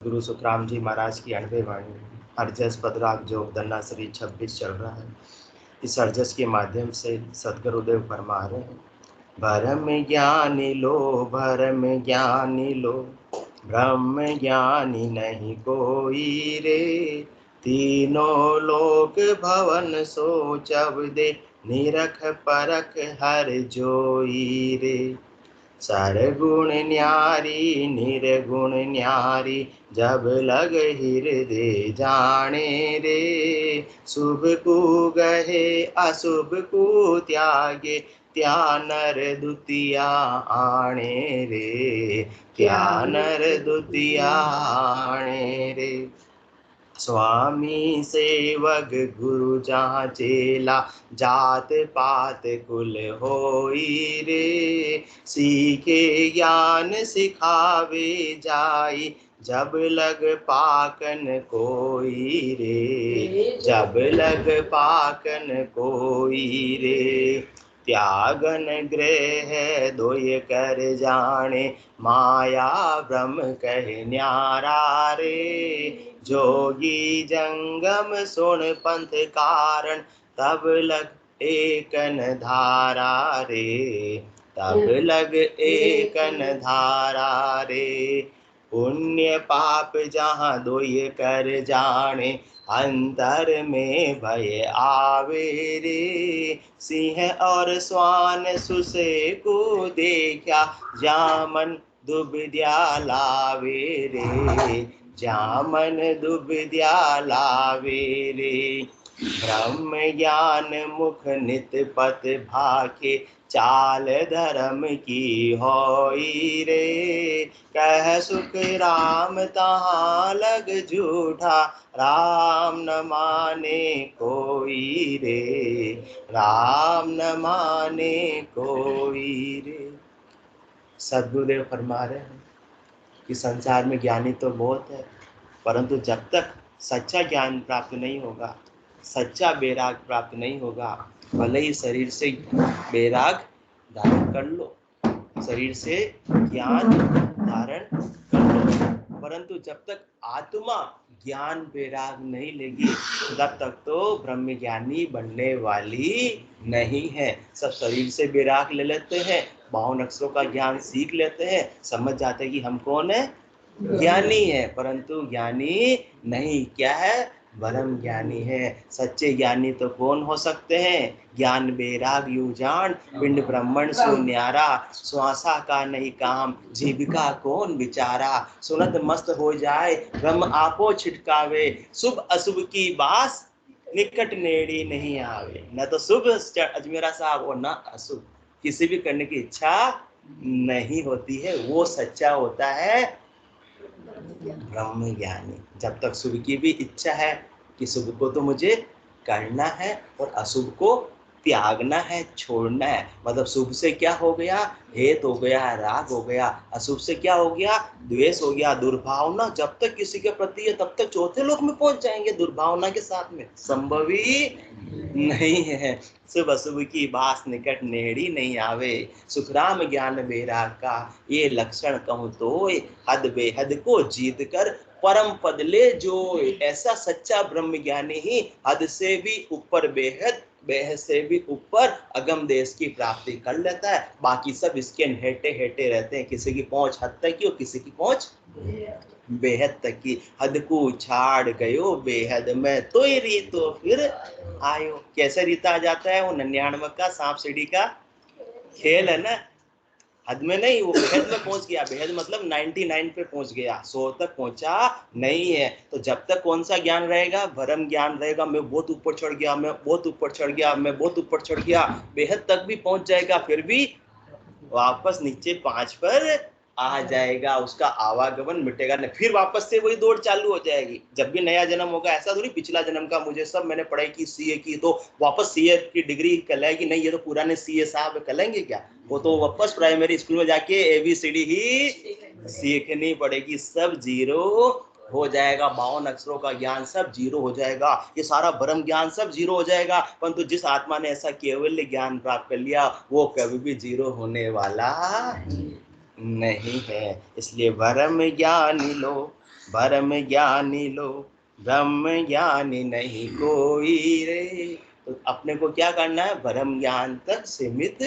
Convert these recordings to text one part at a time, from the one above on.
गुरु सुखराम जी महाराज की 90वीं वाणी हरजस पदराग जो दन्ना श्री 26 चल रहा है। इस हरजस के माध्यम से सदगुरुदेव फरमा रहे हैं, भरम ज्ञानी लो, भरम ज्ञानी लो, ब्रह्म ज्ञानी नहीं कोई रे। तीनों लोक भवन सोचब दे, निरख परख हर जोई रे। सरगुण न्यारी निर्गुण न्यारी, जब लग हृदय जाने रे। शुभ को गहे अशुभ को त्यागे, त्या नर दुतिया आणे रे। त्या नर दुतिया आणे रे। स्वामी सेवक गुरु जहाँ चेला, जात पात कुल होई रे। सीखे ज्ञान सिखावे जाई, जब लग पाकन कोई रे। जब लग पाकन कोई रे। त्यागन ग्रह दोय कर जाने, माया ब्रह्म कह न्यारा रे। जोगी जंगम सुन पंथ कारण, तब लग एकन धारा रे। तब लग एकन धारा रे। पुण्य पाप जहाँ दोय कर जाने, अंतर में भय आवे रे। सिंह और स्वान सुसे को देखा, जामन दुबिद्या लावे रे। जामन दुबिद्या लावे रे। ब्रह्म ज्ञान मुख नित पथ भाके, चाल धर्म की होई रे। कह सुख राम तहाँ लग झूठा, राम न माने कोई रे। राम न माने कोई रे। सद्गुरुदेव फरमा रहे हैं कि संसार में ज्ञानी तो बहुत है, परंतु जब तक सच्चा ज्ञान प्राप्त नहीं होगा, सच्चा बैराग प्राप्त नहीं होगा, भले ही शरीर से बैराग धारण कर लो, शरीर से ज्ञान धारण कर लो, परंतु जब तक आत्मा ज्ञान बैराग नहीं लेगी, तब तक तो ब्रह्म ज्ञानी बनने वाली नहीं है। सब शरीर से बैराग ले लेते हैं, 52 अक्षरों का ज्ञान सीख लेते हैं, समझ जाते हैं कि हम कौन है, ज्ञानी है, परंतु ज्ञानी नहीं। क्या है, ब्रह्म ज्ञानी है। सच्चे ज्ञानी तो कौन हो सकते हैं, ज्ञान बैराग यू जान, पिंड ब्रह्मण सो न्यारा। श्वासा का नहीं काम, जीविका कौन विचारा। सुनत मस्त हो जाए, ब्रह्म आपो छिटकावे। शुभ अशुभ की बास, निकट नेड़ी नहीं आवे। न तो शुभ अजमेरा साहब और न अशुभ, किसी भी करने की इच्छा नहीं होती है। वो सच्चा होता है ब्रह्म ज्ञानी। जब तक शुभ की भी इच्छा है कि शुभ को तो मुझे करना है और अशुभ को त्यागना है, छोड़ना है, मतलब शुभ से क्या हो गया, हेत हो गया, राग हो गया। अशुभ से क्या हो गया, द्वेष हो गया, दुर्भावना। जब तक किसी के प्रति है तब तक चौथे लोक में पहुंच जाएंगे, दुर्भावना के साथ में संभव ही नहीं है। शुभ अशुभ की बास, निकट नेड़ी नहीं आवे। सुखराम ज्ञान बैराग का, ये लक्षण कहूँ तो हद बेहद को जीत कर परम पद ले जो। ऐसा सच्चा ब्रह्म ज्ञानी ही हद से भी ऊपर बेहद, बेहद से भी ऊपर अगम देश की प्राप्ति कर लेता है। बाकी सब इसके हेटे हेटे रहते हैं, किसी की पहुंच हद तक की और किसी की पहुंच बेहद तक की। हद को छाड़ गयो बेहद में, तो ही रीत तो फिर आयो। कैसे रीता आ जाता है, वो 99 का सांप सीढ़ी का खेल है ना। हद में नहीं, वो बेहद में पहुंच गया। बेहद मतलब 99 पे पहुंच गया, 100 तक पहुंचा नहीं है। तो जब तक कौन सा ज्ञान रहेगा, भरम ज्ञान रहेगा। मैं बहुत ऊपर चढ़ गया, मैं बहुत ऊपर चढ़ गया, मैं बहुत ऊपर चढ़ गया। बेहद तक भी पहुंच जाएगा, फिर भी वापस नीचे 5 पर आ जाएगा। उसका आवागमन मिटेगा नहीं, फिर वापस से वही दौड़ चालू हो जाएगी। जब भी नया जन्म होगा, ऐसा थोड़ी पिछला जन्म का मुझे सब मैंने पढ़ाई की सीए की, तो वापस सीए की डिग्री कहलाएगी नहीं। ये तो पुराने सीए साहब कहलाएंगे क्या, वो तो वापस प्राइमरी स्कूल में जाके एबीसीडी ही सीखनी पड़ेगी। सब जीरो हो जाएगा, 52 अक्षरों का ज्ञान सब जीरो हो जाएगा, ये सारा ब्रह्म ज्ञान सब जीरो हो जाएगा। परंतु जिस आत्मा ने ऐसा केवल ज्ञान प्राप्त कर लिया, वो कभी भी जीरो होने वाला नहीं है। इसलिए ब्रह्म ज्ञान लो, ब्रह्म ज्ञानी लो ब्रह्म ज्ञानी नहीं कोई रे। तो अपने को क्या करना है, ब्रह्म ज्ञान तक सीमित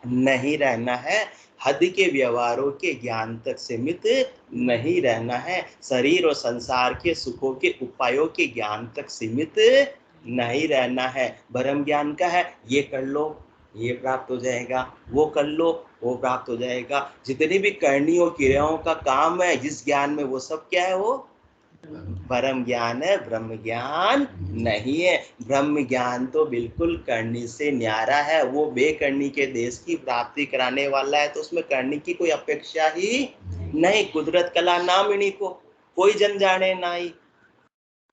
नहीं रहना है, हद के व्यवहारों के ज्ञान तक सीमित नहीं रहना है, शरीर और संसार के सुखों के उपायों के ज्ञान तक सीमित नहीं रहना है। ब्रह्म ज्ञान का है, ये कर लो ये प्राप्त हो जाएगा, वो कर लो वो प्राप्त हो जाएगा। जितनी भी करणीयों क्रियाओं का काम है जिस ज्ञान में, वो सब क्या है, वो परम ज्ञान है, ब्रह्म ज्ञान नहीं है। ब्रह्म ज्ञान तो बिल्कुल करनी से न्यारा है, वो बेकरनी के देश की प्राप्ति कराने वाला है, तो उसमें करनी की कोई अपेक्षा ही नहीं। कुदरत कला नाम इन्हीं को, कोई जन जाने नाई।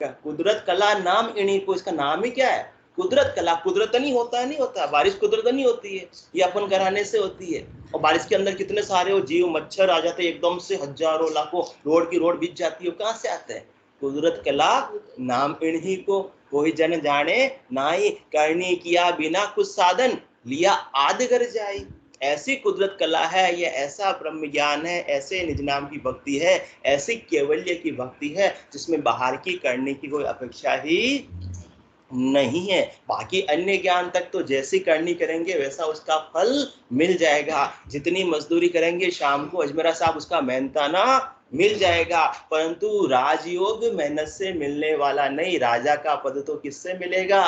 कुदरत कला नाम इन्हीं को, इसका नाम ही क्या है, कुदरत कला। कुदरत नहीं होता है, नहीं होता, बारिश कुदरत नहीं होती है, ये अपन कराने से होती है। और बारिश के अंदर कितने सारे वो जीव मच्छर आ जाते हैं, एकदम से हजारों लाखों, रोड की रोड बीत जाती है, कहाँ से आते हैं, कुदरत कला नाम इन्हीं को, कोई जन जाने नाई। करनी किया बिना कुछ साधन, लिया आद कर जाई। ऐसी कुदरत कला है, ये ऐसा ब्रह्म ज्ञान है, ऐसे निज नाम की भक्ति है, ऐसी केवल्य की भक्ति है जिसमें बाहर की करने की कोई अपेक्षा ही नहीं है। बाकी अन्य ज्ञान तक तो जैसी करनी करेंगे वैसा उसका फल मिल जाएगा। जितनी मजदूरी करेंगे शाम को अजमेरा साहब उसका मेहनताना मिल जाएगा, परंतु राजयोग मेहनत से मिलने वाला नहीं। राजा का पद तो किससे मिलेगा,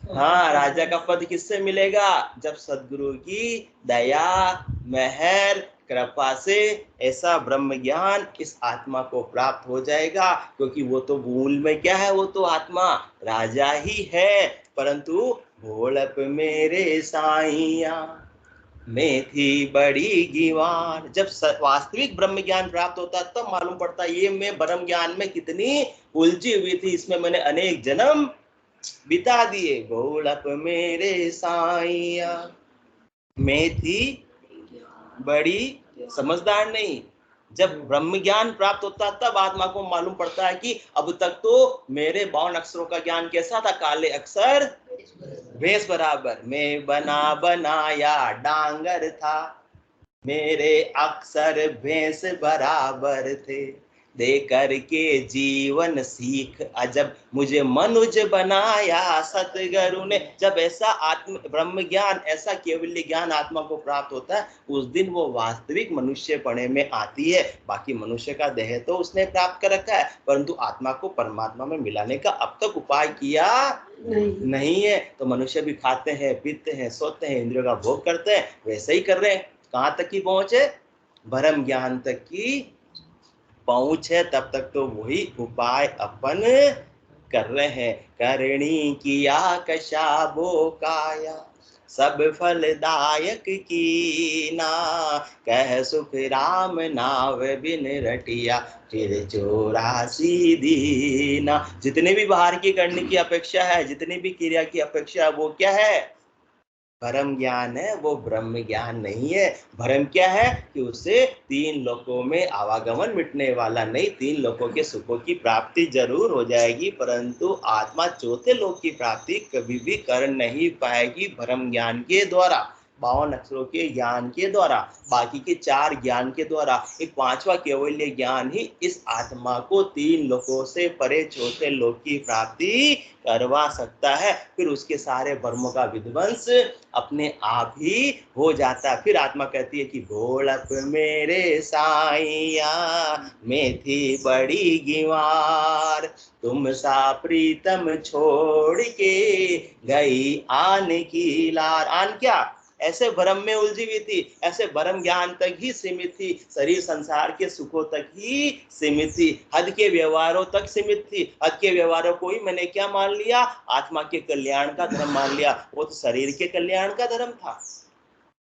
हाँ, राजा का पद किससे मिलेगा, जब सदगुरु की दया मेहर कृपा से ऐसा ब्रह्म ज्ञान इस आत्मा को प्राप्त हो जाएगा। क्योंकि वो तो मूल में क्या है, वो तो आत्मा राजा ही है। परंतु भोलप मेरे साईया में थी बड़ी गीवार, जब वास्तविक ब्रह्म ज्ञान प्राप्त होता है तब मालूम पड़ता है ये मैं ब्रह्म ज्ञान में कितनी उलझी हुई थी, इसमें मैंने अनेक जन्म बिता दिए। भोलप मेरे साईया में थी बड़ी समझदार नहीं। जब ब्रह्म ज्ञान प्राप्त होता तब आत्मा को मालूम पड़ता है कि अब तक तो मेरे 52 अक्षरों का ज्ञान कैसा था, काले अक्षर भैंस बराबर, मैं बना बनाया डांगर था, मेरे अक्षर भैंस बराबर थे, दे करके जीवन सीख अजब मुझे मनुज बनाया सतगुरु ने। जब ऐसा आत्म ब्रह्म ज्ञान, ऐसा केवल ज्ञान आत्मा को प्राप्त होता है, उस दिन वो वास्तविक मनुष्य पणे में आती है। बाकी मनुष्य का देह तो उसने प्राप्त कर रखा है, परंतु आत्मा को परमात्मा में मिलाने का अब तक उपाय किया नहीं है। तो मनुष्य भी खाते हैं पीते हैं सोते हैं इंद्रियों का भोग करते हैं, वैसे ही कर रहे हैं। कहाँ तक की पहुंच है, ब्रह्म ज्ञान तक की पहुंच है, तब तक तो वही उपाय अपन कर रहे हैं। करणी किया कशाबो काया सब फलदायक की ना, कह सुख राम नाव बिन रटिया फिर 84 दीना। जितने भी बाहर की करने की अपेक्षा है, जितनी भी क्रिया की अपेक्षा है, वो क्या है, परम ज्ञान है, वो ब्रह्म ज्ञान नहीं है। भ्रम क्या है कि उससे 3 लोकों में आवागमन मिटने वाला नहीं। 3 लोकों के सुखों की प्राप्ति जरूर हो जाएगी, परंतु आत्मा 4थे लोक की प्राप्ति कभी भी कर नहीं पाएगी भ्रम ज्ञान के द्वारा, 52 अक्षरों के ज्ञान के द्वारा, बाकी के 4 ज्ञान के द्वारा। एक 5वां केवल्य ज्ञान ही इस आत्मा को 3 लोकों से परे 4थे लोक की प्राप्ति करवा सकता है। फिर उसके सारे भ्रमों का विध्वंस अपने आप ही हो जाता है। फिर आत्मा कहती है कि भोलप मेरे साईया में थी बड़ी गीवार, तुम सा प्रीतम छोड़ के गई आन की लार। आन क्या, ऐसे भ्रम में उलझी हुई थी, ऐसे भ्रम ज्ञान तक ही सीमित थी, शरीर संसार के सुखों तक ही सीमित थी, हद के व्यवहारों तक सीमित थी। हद के व्यवहारों को ही मैंने क्या मान लिया, आत्मा के कल्याण का धर्म मान लिया। वो तो शरीर के कल्याण का धर्म था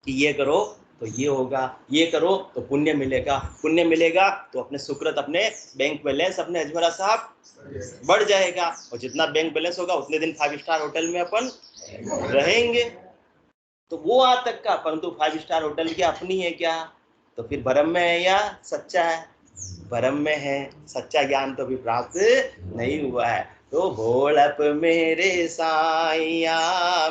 कि ये करो तो ये होगा, ये करो तो पुण्य मिलेगा, पुण्य मिलेगा तो अपने सुकृत, अपने बैंक बैलेंस, अपने अजमेरा साहब बढ़ जाएगा, और जितना बैंक बैलेंस होगा उतने दिन 5 स्टार होटल में अपन रहेंगे। तो वो आज तक का, परंतु 5 स्टार होटल की अपनी है क्या, तो फिर भ्रम में है या सच्चा है, भ्रम में है, सच्चा ज्ञान तो भी प्राप्त नहीं हुआ है। तो भोलप मेरे साईया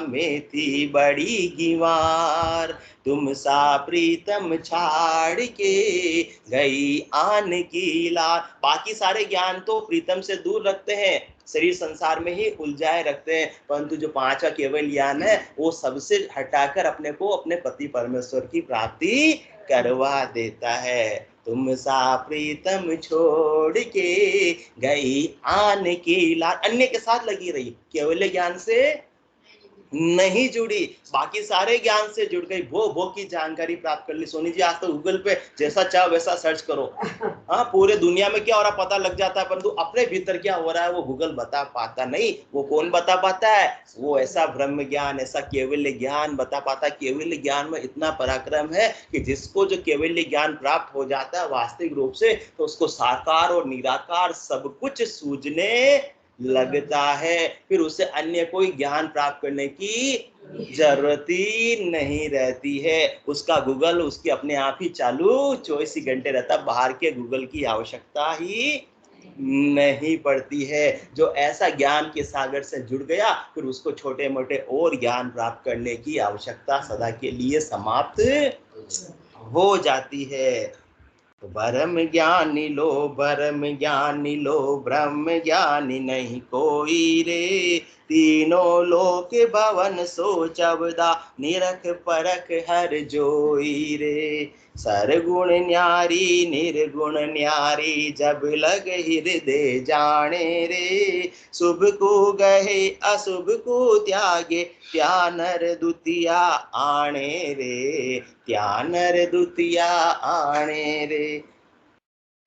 में थी बड़ी गीवार, तुम सा प्रीतम छाड़ के गई आन की लाल। बाकी सारे ज्ञान तो प्रीतम से दूर रखते हैं, शरीर संसार में ही उलझाए रखते हैं, परंतु जो पांचवा केवल ज्ञान है वो सबसे हटाकर अपने को अपने पति परमेश्वर की प्राप्ति करवा देता है। तुम सा प्रीतम छोड़ के गई आन की लाल, अन्य के साथ लगी रही, केवल ज्ञान से नहीं जुड़ी, बाकी सारे ज्ञान से जुड़ गई, वो की जानकारी प्राप्त कर ली। सोनी जी आज तो गूगल पे जैसा चाहो वैसा सर्च करो, हाँ पूरे दुनिया में क्या हो रहा पता लग जाता है, परंतु अपने भीतर क्या हो रहा है वो गूगल बता पाता नहीं। वो कौन बता पाता है? वो ऐसा ब्रह्म ज्ञान, ऐसा केवल ज्ञान बता पाता है। केवल ज्ञान में इतना पराक्रम है कि जिसको जो केवल ज्ञान प्राप्त हो जाता है वास्तविक रूप से, तो उसको साकार और निराकार सब कुछ सूझने लगता है, फिर उसे अन्य कोई ज्ञान प्राप्त करने की जरूरत ही नहीं रहती है। उसका गूगल उसके अपने आप ही चालू 24 घंटे रहता, बाहर के गूगल की आवश्यकता ही नहीं पड़ती है। जो ऐसा ज्ञान के सागर से जुड़ गया, फिर उसको छोटे मोटे और ज्ञान प्राप्त करने की आवश्यकता सदा के लिए समाप्त हो जाती है। ब्रह्म ज्ञानी लो, ब्रह्म ज्ञानी लो, ब्रह्म ज्ञानी नहीं कोई रे। तीनों लोक भवन सो चवदा, निरख परख हर जोई रे। सरगुण न्यारी निर्गुण न्यारी, जब लग हृदय जाने रे। शुभ को गहे अशुभ को त्यागे, त्या नर दुतिया आणे रे, त्या नर दुतिया आणे रे।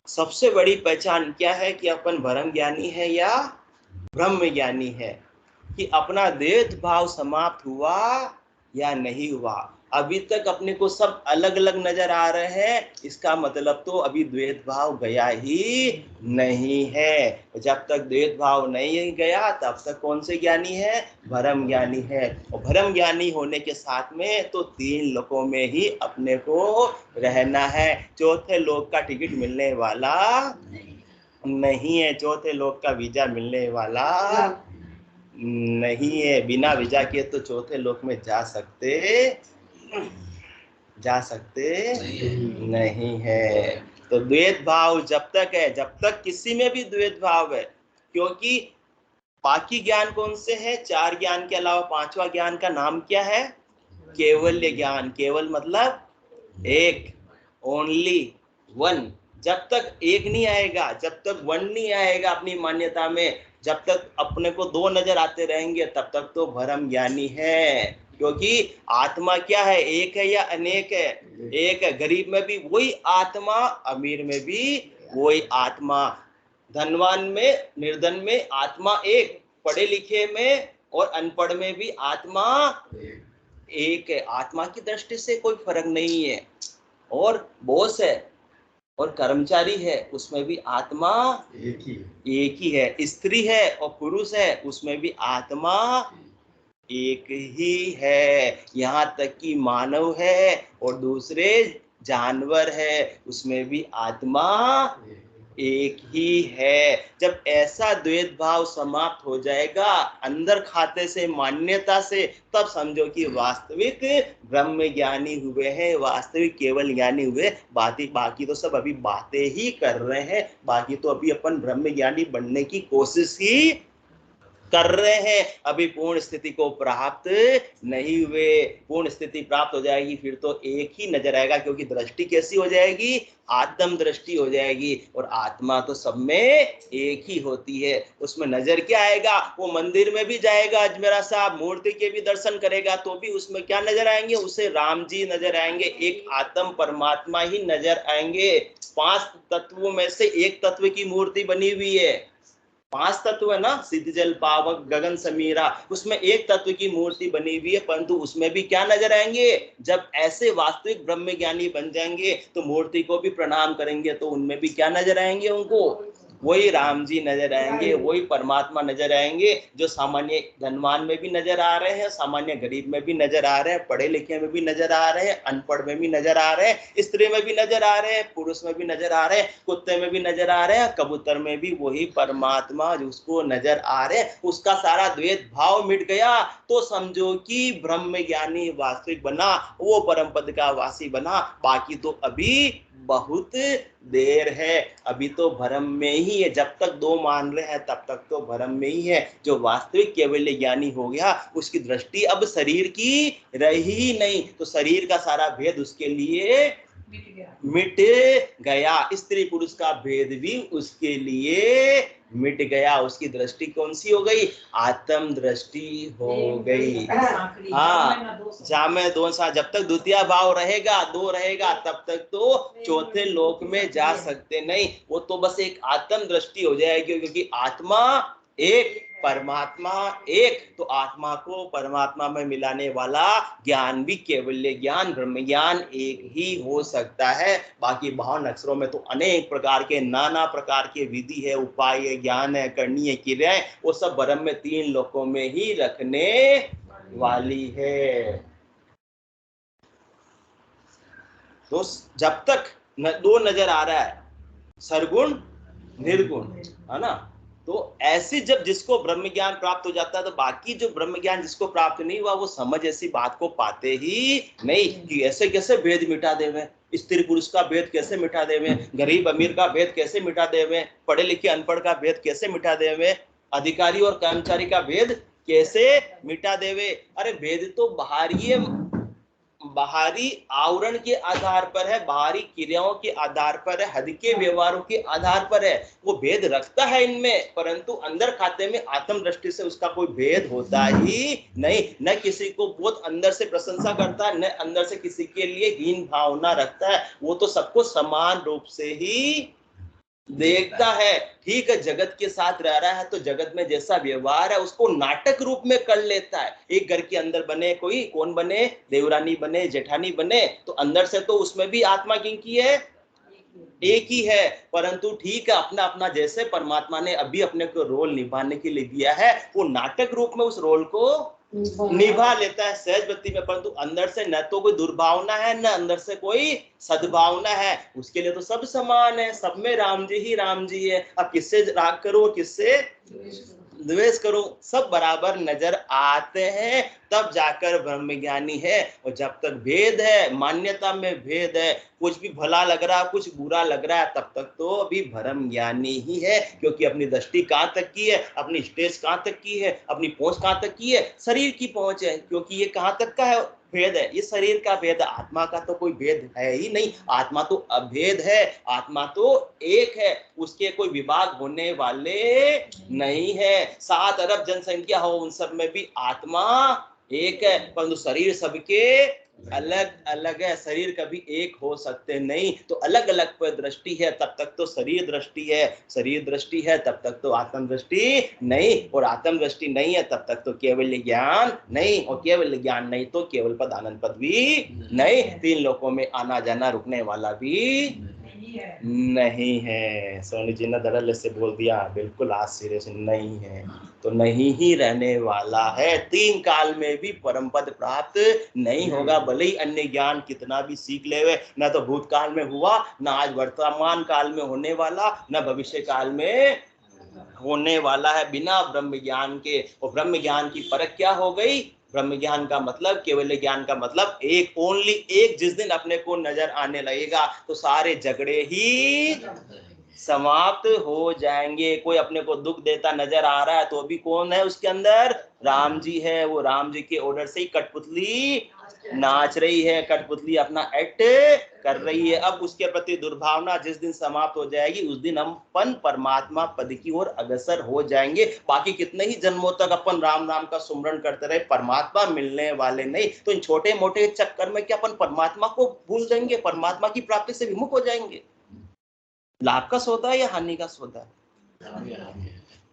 सबसे बड़ी पहचान क्या है कि अपन ब्रह्म ज्ञानी है या ब्रह्म ज्ञानी है, कि अपना द्वैत भाव समाप्त हुआ या नहीं हुआ। अभी तक अपने को सब अलग अलग नजर आ रहे हैं, इसका मतलब तो अभी द्वैत भाव गया ही नहीं है। जब तक द्वैत भाव नहीं गया तब तक कौन से ज्ञानी है? ब्रह्म ज्ञानी है। और ब्रह्म ज्ञानी होने के साथ में तो तीन लोकों में ही अपने को रहना है। चौथे लोक का टिकट मिलने वाला नहीं है, चौथे लोक का वीजा मिलने वाला नहीं है। बिना वीजा के तो चौथे लोक में जा सकते नहीं है। तो द्वैत भाव जब तक है, जब तक किसी में भी द्वैत भाव है, क्योंकि बाकी ज्ञान कौन से है? चार ज्ञान के अलावा पांचवा ज्ञान का नाम क्या है? केवल्य ज्ञान। केवल मतलब एक, ओनली वन। जब तक एक नहीं आएगा, जब तक वन नहीं आएगा अपनी मान्यता में, जब तक अपने को दो नजर आते रहेंगे, तब तक तो भ्रम ज्ञानी है। क्योंकि आत्मा क्या है? एक है या अनेक है? एक है। गरीब में भी वही आत्मा, अमीर में भी वही आत्मा, धनवान में निर्धन में आत्मा एक, पढ़े लिखे में और अनपढ़ में भी आत्मा एक है। आत्मा की दृष्टि से कोई फर्क नहीं है। और बॉस है और कर्मचारी है, उसमें भी आत्मा एक ही है। स्त्री है और पुरुष है, उसमें भी आत्मा एक ही है। यहाँ तक कि मानव है और दूसरे जानवर है, उसमें भी आत्मा एक ही है। जब ऐसा द्वैत भाव समाप्त हो जाएगा अंदर खाते से, मान्यता से, तब समझो कि वास्तविक ब्रह्म ज्ञानी हुए हैं, वास्तविक केवल ज्ञानी हुए। बाकी तो सब अभी बातें ही कर रहे हैं, बाकी तो अभी अपन ब्रह्म ज्ञानी बनने की कोशिश ही कर रहे हैं, अभी पूर्ण स्थिति को प्राप्त नहीं हुए। पूर्ण स्थिति प्राप्त हो जाएगी फिर तो एक ही नजर आएगा, क्योंकि दृष्टि कैसी हो जाएगी? आत्म दृष्टि हो जाएगी। और आत्मा तो सब में एक ही होती है, उसमें नजर क्या आएगा? वो मंदिर में भी जाएगा अजमेरा साहब, मूर्ति के भी दर्शन करेगा, तो भी उसमें क्या नजर आएंगे? उसे राम जी नजर आएंगे, एक आत्म परमात्मा ही नजर आएंगे। पांच तत्वों में से एक तत्व की मूर्ति बनी हुई है। पांच तत्व है ना, सिद्ध जल पावक गगन समीरा, उसमें एक तत्व की मूर्ति बनी हुई है, परंतु उसमें भी क्या नजर आएंगे? जब ऐसे वास्तविक ब्रह्म ज्ञानी बन जाएंगे तो मूर्ति को भी प्रणाम करेंगे, तो उनमें भी क्या नजर आएंगे? उनको वही राम जी नजर आएंगे, वही परमात्मा नजर आएंगे, जो सामान्य धनवान में भी नजर आ रहे हैं, सामान्य गरीब में भी नजर आ रहे हैं, पढ़े लिखे में भी नजर आ रहे हैं, अनपढ़ में भी नजर आ रहे हैं, स्त्री में भी नजर आ रहे हैं, पुरुष में भी नजर आ रहे हैं, कुत्ते में भी नजर आ रहे हैं, कबूतर में भी वही परमात्मा जिसको नजर आ रहे हैं, उसका सारा द्वैत भाव मिट गया तो समझो कि ब्रह्म ज्ञानी वास्तविक बना, वो परम पद का वासी बना। बाकी तो अभी बहुत देर है, अभी तो भ्रम में ही है। जब तक दो मान रहे हैं तब तक तो भ्रम में ही है। जो वास्तविक केवल ज्ञानी हो गया उसकी दृष्टि अब शरीर की रही ही नहीं, तो शरीर का सारा भेद उसके लिए मिट गया, स्त्री पुरुष का भेद भी उसके लिए मिट गया। उसकी दृष्टि कौन सी हो गई? आत्म दृष्टि हो गई। हाँ, जामे दो सा, जब तक द्वितीय भाव रहेगा, दो रहेगा, तब तक तो चौथे लोक में जा सकते नहीं। वो तो बस एक आत्म दृष्टि हो जाएगी, क्योंकि आत्मा एक, परमात्मा एक, तो आत्मा को परमात्मा में मिलाने वाला ज्ञान भी केवल ज्ञान, ब्रह्म ज्ञान एक ही हो सकता है। बाकी भावन अक्षरों में तो अनेक प्रकार के, नाना प्रकार के विधि है, उपाय है, ज्ञान है, करनी है, क्रियाएं, वो सब ब्रह्म में तीन लोकों में ही रखने वाली है। तो जब तक दो नजर आ रहा है, सरगुण निर्गुण, है ना, तो ऐसी जब जिसको ब्रह्म ज्ञान प्राप्त हो जाता है, तो बाकी जो ब्रह्म ज्ञान जिसको प्राप्त नहीं हुआ वो समझ ऐसी बात को पाते ही नहीं कि ऐसे कैसे भेद मिटा देवे, स्त्री पुरुष का भेद कैसे मिटा देवे, गरीब अमीर का भेद कैसे मिटा देवे, पढ़े लिखे अनपढ़ का भेद कैसे मिटा देवे, अधिकारी और कर्मचारी का भेद कैसे मिटा देवे। अरे भेद तो बाहरी आवरण के आधार पर है, बाहरी क्रियाओं के आधार पर है, हद के व्यवहारों के आधार पर है, वो भेद रखता है इनमें, परंतु अंदर खाते में आत्म दृष्टि से उसका कोई भेद होता ही नहीं। न किसी को बहुत अंदर से प्रशंसा करता है, न अंदर से किसी के लिए हीन भावना रखता है, वो तो सबको समान रूप से ही देखता है। ठीक है, जगत के साथ रह रहा है तो जगत में जैसा व्यवहार है उसको नाटक रूप में कर लेता है। एक घर के अंदर बने, कोई कौन बने, देवरानी बने, जेठानी बने, तो अंदर से तो उसमें भी आत्मा किनकी है? एक ही है, परंतु ठीक है, अपना अपना जैसे परमात्मा ने अभी अपने को रोल निभाने के लिए दिया है, वो नाटक रूप में उस रोल को निभा लेता है सहज वृत्ति में, परंतु अंदर से न तो कोई दुर्भावना है, न अंदर से कोई सद्भावना है। उसके लिए तो सब समान है, सब में राम जी है। अब किससे राग करो, किससे द्वेष करो, सब बराबर नजर आते हैं, तब जाकर ब्रह्म ज्ञानी है। और जब तक भेद है, मान्यता में भेद है, कुछ भी भला लग रहा है, कुछ बुरा लग रहा है, तब तक तो अभी भ्रम ज्ञानी ही है। क्योंकि अपनी दृष्टि कहाँ तक की है, अपनी स्टेज कहाँ तक की है, अपनी पहुंच कहाँ तक की है, शरीर की पहुंच है। क्योंकि ये कहाँ तक का है भेद है, ये शरीर का भेद है, आत्मा का तो कोई भेद है ही नहीं। आत्मा तो अभेद है, आत्मा तो एक है, उसके कोई विभाग होने वाले नहीं है। 7 अरब जनसंख्या हो, उन सब में भी आत्मा एक है, परंतु शरीर सबके अलग अलग है, शरीर कभी एक हो सकते नहीं। तो अलग अलग पर दृष्टि है, तब तक तो शरीर दृष्टि है, शरीर दृष्टि है तब तक तो आत्म दृष्टि नहीं, और आत्म दृष्टि नहीं है तब तक तो केवल ज्ञान नहीं, और केवल ज्ञान नहीं तो केवल पद आनंद पद भी नहीं, तीन लोकों में आना जाना रुकने वाला भी नहीं है। सोनी जी ने धड़ल्ले से बोल दिया, बिल्कुल आज सिरे से नहीं है, तो नहीं ही रहने वाला है। 3 काल में भी परम पद प्राप्त नहीं होगा, भले ही अन्य ज्ञान कितना भी सीख लेवे, ना तो भूतकाल में हुआ, ना आज वर्तमान काल में होने वाला, ना भविष्य काल में होने वाला है, बिना ब्रह्म ज्ञान के। और ब्रह्म ज्ञान की परख क्या हो गई? ब्रह्म ज्ञान का मतलब, केवल ज्ञान का मतलब एक, ओनली एक। जिस दिन अपने को नजर आने लगेगा तो सारे झगड़े ही समाप्त हो जाएंगे। कोई अपने को दुख देता नजर आ रहा है तो अभी कौन है उसके अंदर? राम जी है। वो राम जी के ऑर्डर से ही कठपुतली नाच रही है, कठपुतली अपना एक्ट कर रही है। अब उसके प्रति दुर्भावना जिस दिन समाप्त हो जाएगी, उस दिन हम परमात्मा पद की ओर अग्रसर हो जाएंगे। बाकी कितने ही जन्मों तक अपन राम नाम का सुमरण करते रहे, परमात्मा मिलने वाले नहीं। तो इन छोटे मोटे चक्कर में क्या अपन परमात्मा को भूल जाएंगे, परमात्मा की प्राप्ति से विमुख हो जाएंगे? लाभ का सौदा है या हानि का सौदा है?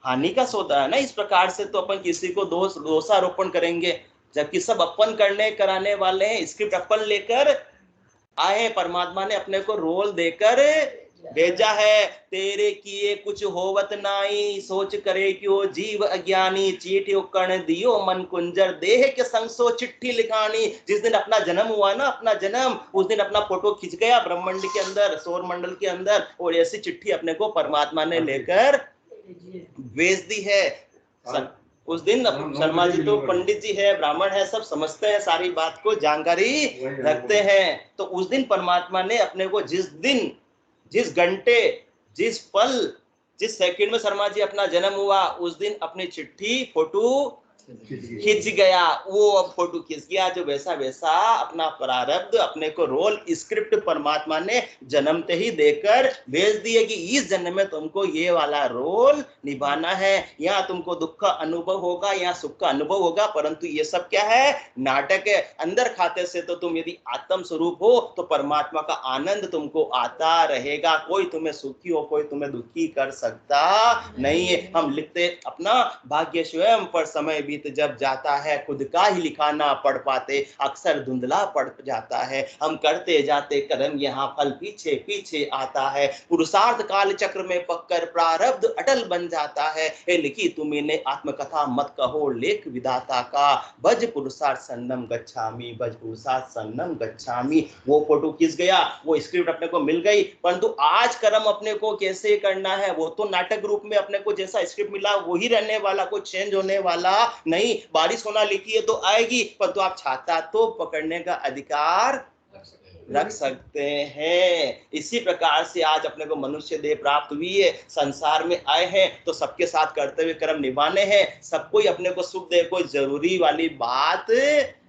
हानि का सौदा है ना। इस प्रकार से तो अपन किसी को दोषारोपण करेंगे, जबकि सब अपन करने कराने वाले हैं। स्क्रिप्ट अपन लेकर आए, परमात्मा ने अपने को रोल देकर भेजा है। तेरे किए कुछ होवत नाई, सोच करे क्यों जीव अज्ञानी, चीटियो कर्ण दियो मन कुंजर, देह के संग सो चिट्ठी लिखानी। जिस दिन अपना जन्म हुआ ना, अपना जन्म, उस दिन अपना फोटो खिंच गया ब्रह्मांड के अंदर, सौर मंडल के अंदर, और ऐसी चिट्ठी अपने को परमात्मा ने लेकर भेज दी है। उस दिन शर्मा जी तो पंडित जी है, ब्राह्मण है, सब समझते हैं, सारी बात को जानकारी रखते हैं। तो उस दिन परमात्मा ने अपने को जिस दिन, जिस घंटे, जिस पल, जिस सेकंड में शर्मा जी अपना जन्म हुआ, उस दिन अपनी चिट्ठी फोटो खिंच गया। वो अब फोटो खिंच गया, जो वैसा वैसा अपना प्रारब्ध, अपने को रोल स्क्रिप्ट परमात्मा ने जन्मते ही देकर भेज दिए कि इस जन्म में तुमको ये वाला रोल निभाना है। यहाँ तुमको दुख का अनुभव होगा, यहाँ सुख का अनुभव होगा, परंतु ये सब क्या है? नाटक है। अंदर खाते से तो तुम यदि आत्म स्वरूप हो तो परमात्मा का आनंद तुमको आता रहेगा। कोई तुम्हें सुखी हो, कोई तुम्हें दुखी कर सकता नहीं है। हम लिखते अपना भाग्य स्वयं पर, समय बीत जब जाता है, खुद का ही लिखा ना पढ़ पाते, अक्सर धुंधला पड़ जाता है। हम करते जाते कर्म, यहाँ फल पीछे पीछे आता है। पुरुषार्थ काल चक्र में पककर प्रारब्ध अटल बन जाता है। ए लिखी तुम्हें आत्मकथा मत कहो लेख विधाता का, भज पुरुषार्थ सन्नम गच्छामि, भज पुरुषार्थ सन्नम गच्छामि। वो फोटो खिंच गया, वो स्क्रिप्ट अपने को मिल गई, परंतु आज कर्म अपने को कैसे करना है, वो तो नाटक रूप में अपने को जैसा स्क्रिप्ट मिला वही रहने वाला, कोई चेंज होने वाला नहीं। बारिश होना लिखी है तो आएगी, परंतु आप छाता तो पकड़ने का अधिकार रख सकते हैं। इसी प्रकार से आज अपने को मनुष्य देह प्राप्त हुई है, संसार में आए हैं तो सबके साथ कर्तव्य कर्म निभाने हैं। सबको ही अपने को सुख दे, कोई जरूरी वाली बात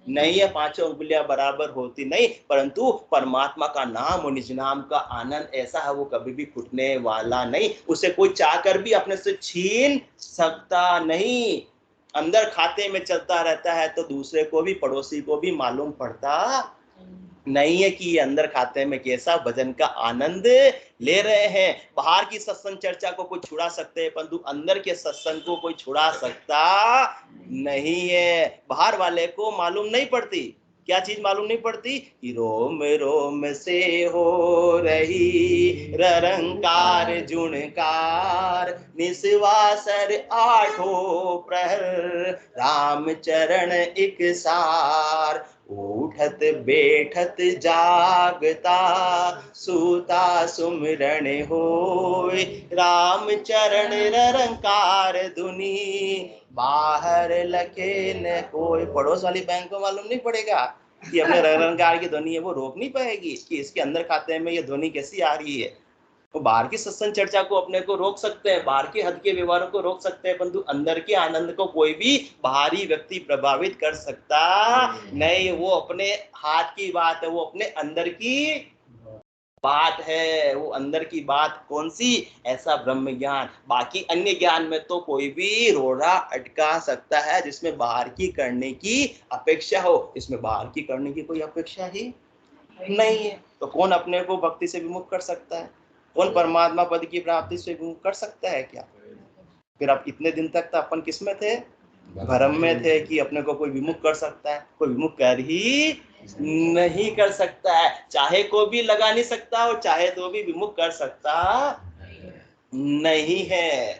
नहीं है, पांचों उंगलियां बराबर होती नहीं, परंतु परमात्मा का नाम और निज नाम का आनंद ऐसा है, वो कभी भी फूटने वाला नहीं। उसे कोई चाहकर भी अपने से छीन सकता नहीं। अंदर खाते में चलता रहता है तो दूसरे को भी, पड़ोसी को भी मालूम पड़ता नहीं है कि ये अंदर खाते में कैसा भजन का आनंद ले रहे हैं। बाहर की सत्संग चर्चा को कोई छुड़ा सकते हैं, परंतु अंदर के सत्संग को कोई छुड़ा सकता नहीं है। बाहर वाले को मालूम नहीं पड़ती, क्या चीज मालूम नहीं पड़ती? कि रोम रोम से हो रही ररंकार जुणकार, निस्वासर आठों प्रहर, राम चरण एक सार, उठत बैठत जागता सूता सुमिरन होय, राम चरण ररंकार धुनी, बाहर लखे न कोई। पड़ोस वाली बैंक को मालूम नहीं पड़ेगा कि अपने ररंकार की ध्वनि है वो रोक नहीं पाएगी कि इसके अंदर खाते में ये ध्वनि कैसी आ रही है। तो बाहर की सत्संग चर्चा को अपने को रोक सकते हैं, बाहर के हद के व्यवहारों को रोक सकते हैं, परंतु अंदर के आनंद को कोई भी बाहरी व्यक्ति प्रभावित कर सकता नहीं। वो अपने हाथ की बात है, वो अपने अंदर की बात है। वो अंदर की बात कौन सी? ऐसा ब्रह्म ज्ञान। बाकी अन्य ज्ञान में तो कोई भी रोड़ा अटका सकता है, जिसमें बाहर की करने की अपेक्षा हो, इसमें बाहर की करने की कोई अपेक्षा ही नहीं है। तो कौन अपने को भक्ति से विमुख कर सकता है? कौन परमात्मा पद की प्राप्ति से विमुख कर सकता है क्या? फिर अब इतने दिन तक तो अपन किस में थे? भ्रम में थे कि अपने को कोई विमुख कर सकता है। कोई विमुख कर ही नहीं कर सकता है, चाहे को भी लगा नहीं सकता और चाहे तो भी विमुख कर सकता नहीं है।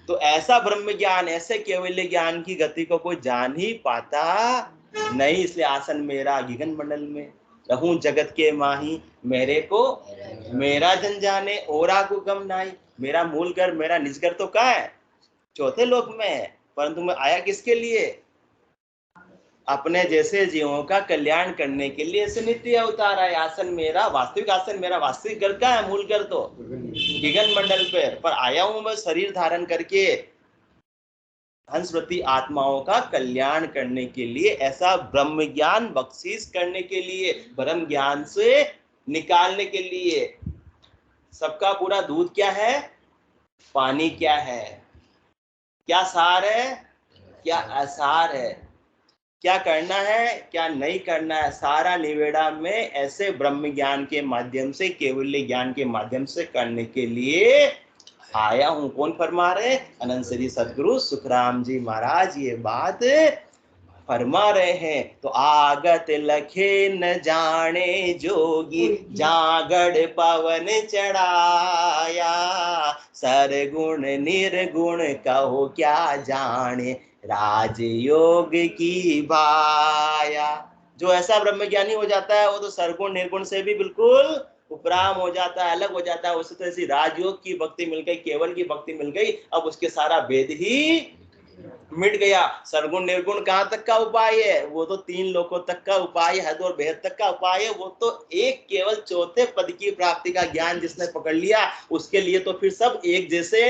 तो ऐसा ब्रह्म ज्ञान, ऐसे केवल ज्ञान की गति को कोई जान ही पाता नहीं। इसलिए आसन मेरा गगन मंडल में, रहूं जगत के माही, मेरे को मेरा जन जाने, ओरा को गम नाई। मेरा मूल घर, मेरा निज घर तो कहाँ है? चौथे लोक में है, परंतु मैं आया किसके लिए? अपने जैसे जीवों का कल्याण करने के लिए ऐसे नित्य अवतार है। आसन मेरा, वास्तविक आसन मेरा, वास्तविक घर का है, मूल घर तो गगन मंडल पर आया हूं मैं शरीर धारण करके हंसवती आत्माओं का कल्याण करने के लिए, ऐसा ब्रह्म ज्ञान बख्शीश करने के लिए, ब्रह्म ज्ञान से निकालने के लिए। सबका पूरा दूध क्या है? पानी क्या है? क्या सार है, क्या असार है, क्या करना है, क्या नहीं करना है, सारा निवेड़ा में ऐसे ब्रह्म ज्ञान के माध्यम से, केवल्य ज्ञान के माध्यम से करने के लिए आया हूं। कौन फरमा रहे? अनंत श्री सदगुरु सुखराम जी महाराज ये बात फरमा रहे हैं। तो आगत लखे न जाने जोगी, जागड़ पवन चढ़ाया, सरगुण निर्गुण कहो क्या जाने, राजयोग की बाया। जो ऐसा ब्रह्म ज्ञानी हो जाता है वो तो सरगुण निर्गुण से भी बिल्कुल उपराम हो जाता है, अलग हो जाता है। उसी तरह से राजयोग की भक्ति मिल गई, केवल की भक्ति मिल गई, अब उसके सारा भेद ही मिट गया। सरगुण निर्गुण कहां तक का उपाय है? वो तो 3 लोकों तक का उपाय, हद और भेद तक का उपाय है। वो तो एक केवल चौथे पद की प्राप्ति का ज्ञान जिसने पकड़ लिया, उसके लिए तो फिर सब एक जैसे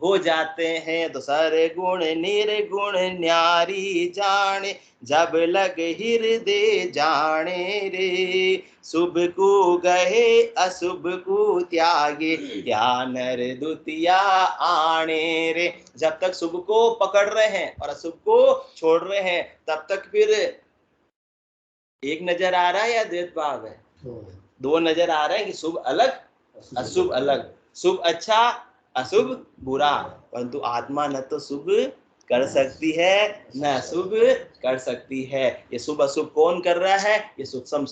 हो जाते हैं। तो सरगुण निर्गुण न्यारी जाने, जब लग हृदय जाने रे, शुभ को गहे अशुभ को त्यागे, क्या नर द्वितीया आने रे। जब तक शुभ को पकड़ रहे हैं और अशुभ को छोड़ रहे हैं, तब तक फिर एक नजर आ रहा है या द्वैत भाव है? 2 नजर आ रहे हैं कि शुभ अलग अशुभ अलग, शुभ अच्छा अशुभ बुरा। परंतु आत्मा न तो शुभ कर सकती है न अशुभ कर सकती है। ये शुभ अशुभ कौन कर रहा है? ये सूक्ष्म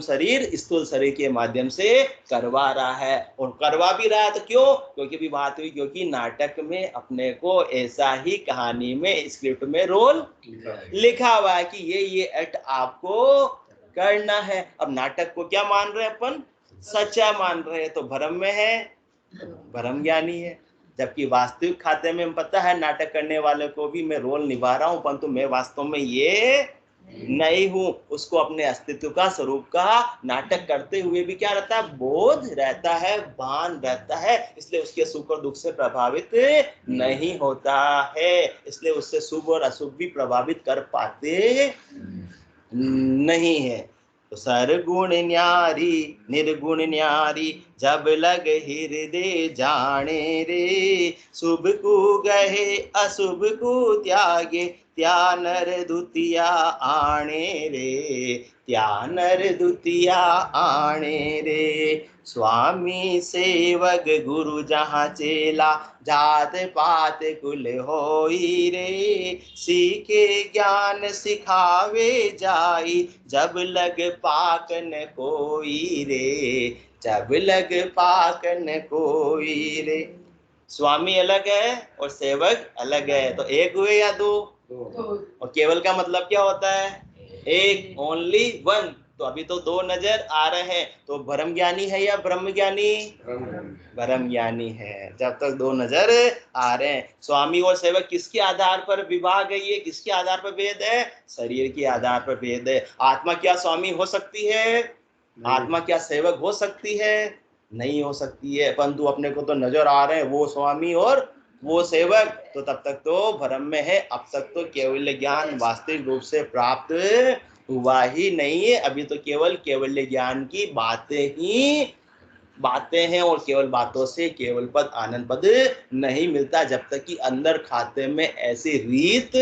शरीर स्थूल शरीर के माध्यम से करवा रहा है। और करवा भी रहा है तो क्यों? क्योंकि भी बात हुई, क्योंकि नाटक में अपने को ऐसा ही कहानी में स्क्रिप्ट में रोल लिखा हुआ है कि ये एक्ट आपको करना है। अब नाटक को क्या मान रहे हैं अपन? सच्चा मान रहे हैं, तो भ्रम में है, भ्रम ज्ञानी है। जबकि वास्तविक खाते में पता है नाटक करने वाले को भी मैं रोल निभा रहा हूं, परंतु मैं वास्तव में ये नहीं हूं। उसको अपने अस्तित्व का, स्वरूप का नाटक करते हुए भी क्या रहता है? बोध रहता है, भान रहता है। इसलिए उसके सुख और दुख से प्रभावित नहीं होता है। इसलिए उससे शुभ और अशुभ भी प्रभावित कर पाते नहीं है। तो सरगुण न्यारी निर्गुण न्यारी, जब लग हृदय जाने रे, शुभ को गहे अशुभ को त्यागे, त्या नर द्वितीया आने रे, त्या नर द्वितीया आने रे। स्वामी सेवक गुरु जहाँ चेला, जात पात कुल होई रे, सीखे ज्ञान सिखावे जाई, जब लग पाकन कोई रे, जब लग पाकन कोई रे। स्वामी अलग है और सेवक अलग है, तो एक हुए या दो? और केवल का मतलब क्या होता है? एक, ओनली वन। तो अभी तो 2 नजर आ रहे हैं, तो भ्रम ज्ञानी है या ब्रह्म ज्ञानी? भ्रम ज्ञानी है, जब तक 2 नजर आ रहे हैं। स्वामी और सेवक किसके आधार पर विभाग है? ये किसके आधार पर भेद है? शरीर के आधार पर भेद है। आत्मा क्या स्वामी हो सकती है? आत्मा क्या सेवक हो सकती है? नहीं हो सकती है। परंतु अपने को तो नजर आ रहे हैं वो स्वामी और वो सेवक, तो तब तक तो भ्रम में है। अब तक तो केवल ज्ञान वास्तविक रूप से प्राप्त हुआ ही नहीं है। अभी तो केवल ज्ञान की बातें हैं, और केवल बातों से केवल पद आनंद पद नहीं मिलता, जब तक कि अंदर खाते में ऐसी रीत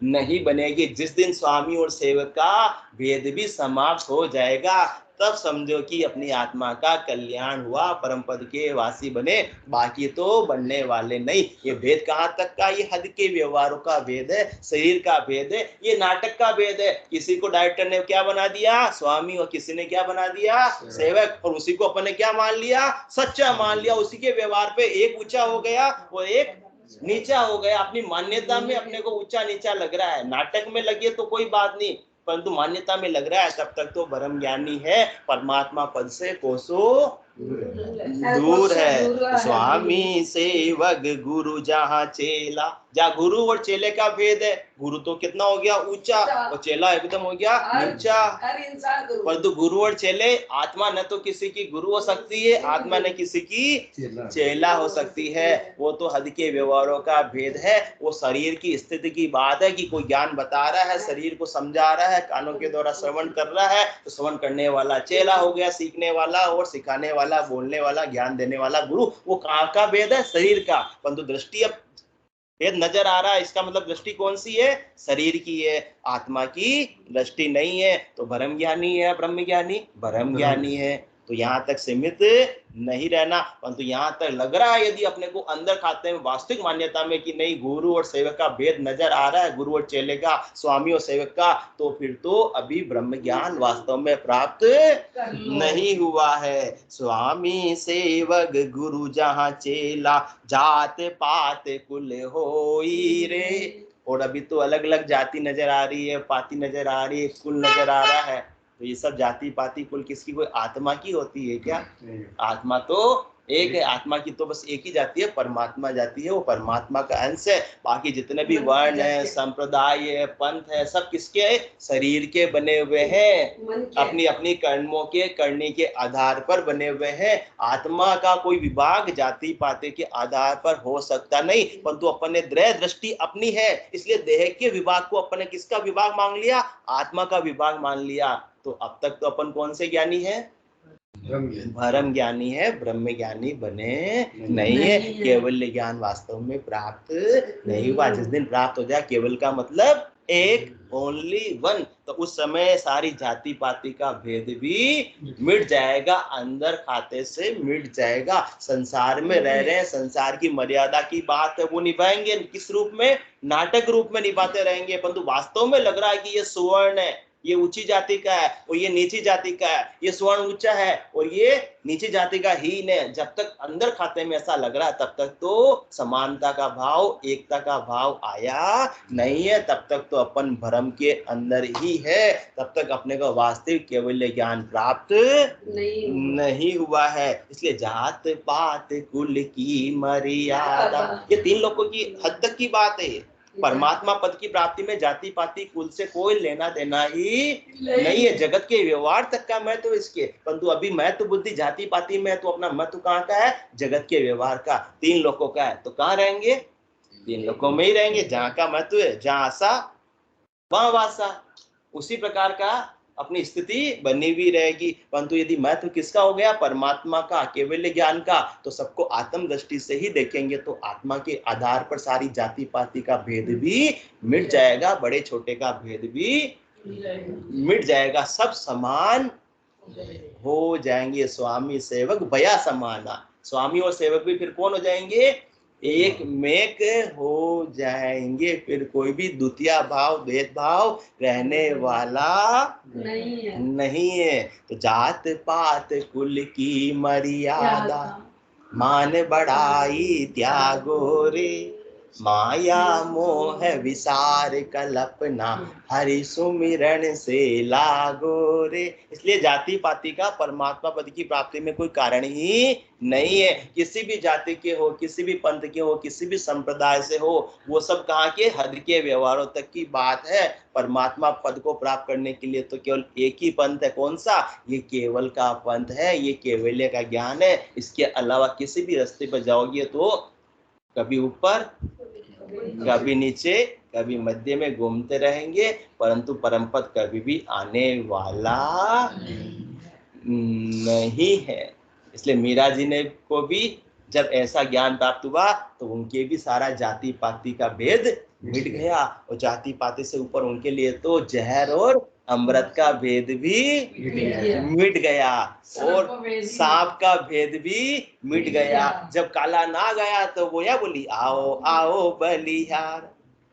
नहीं बनेगी। जिस दिन स्वामी और सेवक का भेद भी समाप्त हो जाएगा, तब समझो कि अपनी आत्मा का कल्याण हुआ, परम पद के वासी बने, बाकी तो बनने वाले नहीं। ये भेद कहाँ तक का? ये हद के व्यवहारों का भेद है, शरीर का भेद है, ये नाटक का भेद है। किसी को डायरेक्टर ने क्या बना दिया? स्वामी, और किसी ने क्या बना दिया? सेवक। और उसी को अपन ने क्या मान लिया? सच्चा मान लिया। उसी के व्यवहार पे एक ऊंचा हो गया और एक नीचा हो गया। अपनी मान्यता में अपने को ऊंचा नीचा लग रहा है। नाटक में लगे तो कोई बात नहीं, परंतु मान्यता में लग रहा है, तब तक तो ब्रह्म ज्ञानी है, परमात्मा पद से कोसों दूर है। स्वामी सेवक गुरु जहाँ चेला, जहाँ गुरु और चेले का भेद है। गुरु तो कितना हो गया? ऊंचा, और चेला एकदम हो गया नीचा। परंतु गुरु और चेले, आत्मा न तो किसी की गुरु हो सकती है, आत्मा न किसी की चेला हो सकती है। वो तो हद के व्यवहारों का भेद है। वो शरीर की स्थिति की बात है कि कोई ज्ञान बता रहा है, शरीर को समझा रहा है, कानों के द्वारा श्रवण कर रहा है, तो श्रवण करने वाला चेला हो गया, सीखने वाला और सिखाने वाला, बोलने वाला, ज्ञान देने वाला गुरु। वो कहाँ का भेद है? शरीर का। परंतु दृष्टि अब भेद नजर आ रहा है। इसका मतलब दृष्टि कौन सी है? शरीर की है, आत्मा की दृष्टि नहीं है। तो ब्रह्म ज्ञानी है ब्रह्म ज्ञानी? ब्रह्म ज्ञानी है। तो यहाँ तक सीमित नहीं रहना। परंतु यहाँ तक लग रहा है यदि अपने को अंदर खाते में वास्तविक मान्यता में कि नहीं गुरु और सेवक का भेद नजर आ रहा है, गुरु और चेले का, स्वामी और सेवक का, तो फिर तो अभी ब्रह्म ज्ञान वास्तव में प्राप्त नहीं हुआ है। स्वामी सेवक गुरु जहाँ चेला, जात पात कुल होई रे। और अभी तो अलग अलग जाति नजर आ रही है, पाति नजर आ रही है, कुल नजर आ रहा है। तो ये सब जाति पाति कुल किसकी, कोई आत्मा की होती है क्या? आत्मा तो एक है, आत्मा की तो बस एक ही जाति है, परमात्मा जाति है, वो परमात्मा का अंश है। बाकी जितने भी वर्ण है, संप्रदाय है, पंथ है, सब किसके है? शरीर के बने हुए हैं, अपनी अपनी कर्मों के करने के आधार पर बने हुए हैं। आत्मा का कोई विभाग जाति पाति के आधार पर हो सकता नहीं, परंतु अपन ने दृष्टि अपनी है, इसलिए देह के विभाग को अपन ने किसका विभाग मान लिया? आत्मा का विभाग मान लिया। तो अब तक तो अपन कौन से ज्ञानी है? भरम ज्ञानी है, ब्रह्म ज्ञानी बने नहीं है। केवल ज्ञान वास्तव में प्राप्त नहीं हुआ। जिस दिन प्राप्त हो जाए केवल का मतलब एक, ओनली वन, तो उस समय सारी जाति पाति का भेद भी मिट जाएगा, अंदर खाते से मिट जाएगा। संसार में रह रहे हैं, संसार की मर्यादा की बात है वो निभाएंगे, किस रूप में? नाटक रूप में निभाते रहेंगे। परंतु वास्तव में लग रहा है कि ये सुवर्ण है, ये ऊंची जाति का है, और ये नीची जाति का है, ये स्वर्ण ऊंचा है और ये नीची जाति का हीन है। जब तक अंदर खाते में ऐसा लग रहा है तब तक तो समानता का भाव, एकता का भाव आया नहीं है। तब तक तो अपन भ्रम के अंदर ही है, तब तक अपने को वास्तविक केवल ज्ञान प्राप्त नहीं हुआ है। इसलिए जात पात कुल की मर्यादा, ये तीन लोगों की हद तक की बात है। परमात्मा पद की प्राप्ति में जाति पाति कुल से कोई लेना देना ही नहीं है। जगत के व्यवहार तक का महत्व इसके, परंतु अभी महत्व बुद्धि जाति पाति में, तो अपना महत्व कहाँ का है? जगत के व्यवहार का, तीन लोगों का है। तो कहाँ रहेंगे? तीन लोगों में ही रहेंगे। जहाँ का महत्व है, जहाँ आशा वहाँ वासा, उसी प्रकार का अपनी स्थिति बनी हुई रहेगी। परंतु यदि महत्व किसका हो गया? परमात्मा का, केवल ज्ञान का, तो सबको आत्म दृष्टि से ही देखेंगे, तो आत्मा के आधार पर सारी जाति पाति का भेद भी मिट जाएगा, बड़े छोटे का भेद भी मिट जाएगा, सब समान हो जाएंगे। स्वामी सेवक भया समाना, स्वामी और सेवक भी फिर कौन हो जाएंगे? एक मेक हो जाएंगे। फिर कोई भी द्वितीय भाव, भेदभाव रहने वाला नहीं है। तो जात पात कुल की मर्यादा, मान बढ़ाई त्यागो रे, माया मोह विसार कल्पना, हरि सुमिरन से लागो रे। इसलिए जाति पाति का परमात्मा पद की प्राप्ति में कोई कारण ही नहीं है। किसी भी जाति के हो, किसी भी पंथ के हो, किसी भी संप्रदाय से हो, वो सब कहाँ के? हद के व्यवहारों तक की बात है। परमात्मा पद को प्राप्त करने के लिए तो केवल एक ही पंथ है। कौन सा? ये केवल का पंथ है, ये केवल्य का ज्ञान है। इसके अलावा किसी भी रास्ते पर जाओगे तो कभी ऊपर, कभी नीचे, कभी मध्य में घूमते रहेंगे, परंतु परम पद कभी भी आने वाला नहीं है। इसलिए मीरा जी ने को भी जब ऐसा ज्ञान प्राप्त हुआ तो उनके भी सारा जाति पाति का भेद मिट गया, और जाति पाति से ऊपर उनके लिए तो जहर और अमृत का भेद भी मिट गया, और सांप का भेद भी मिट गया। जब काला नाग आया तो वो या बोली, आओ आओ बलिहार,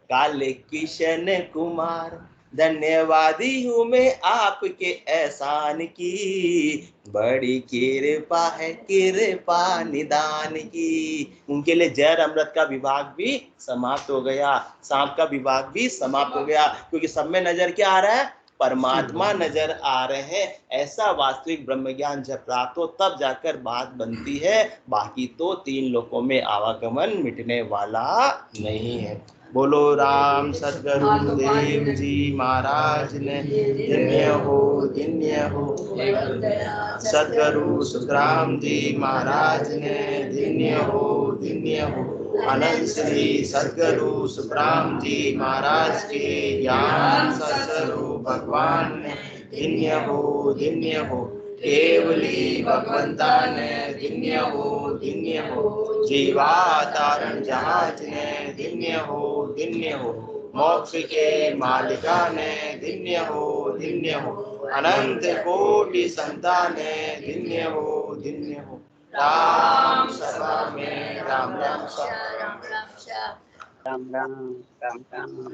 काले किशन कुमार, धन्यवादी हूँ मैं आपके एहसान की, बड़ी कृपा है कृपा निदान की। उनके लिए जहर अमृत का विभाग भी समाप्त हो गया, सांप का विभाग भी समाप्त हो गया, क्योंकि सब में नजर क्या आ रहा है? परमात्मा नजर आ रहे हैं। ऐसा वास्तविक ब्रह्म ज्ञान जब प्राप्त हो तब जाकर बात बनती है, बाकी तो तीन लोकों में आवागमन मिटने वाला नहीं है। बोलो राम सद्गुरु देव जी महाराज ने धन्य हो, धन्य हो। सद्गुरु सुखराम जी महाराज ने धन्य हो, धन्य हो। अनंत श्री सद्गुरु सुखराम जी महाराज के ज्ञान सद्गुरु भगवान ने धन्य हो, धन्य हो। केवली भगवंता ने धन्य हो, धन्य हो। जीवा तारण जहाज ने धन्य हो, धन्य हो। मोक्ष के मालिकाने धन्य हो अनंत कोटि संताने धन्य हो राम सभा में राम राम राम राम राम राम।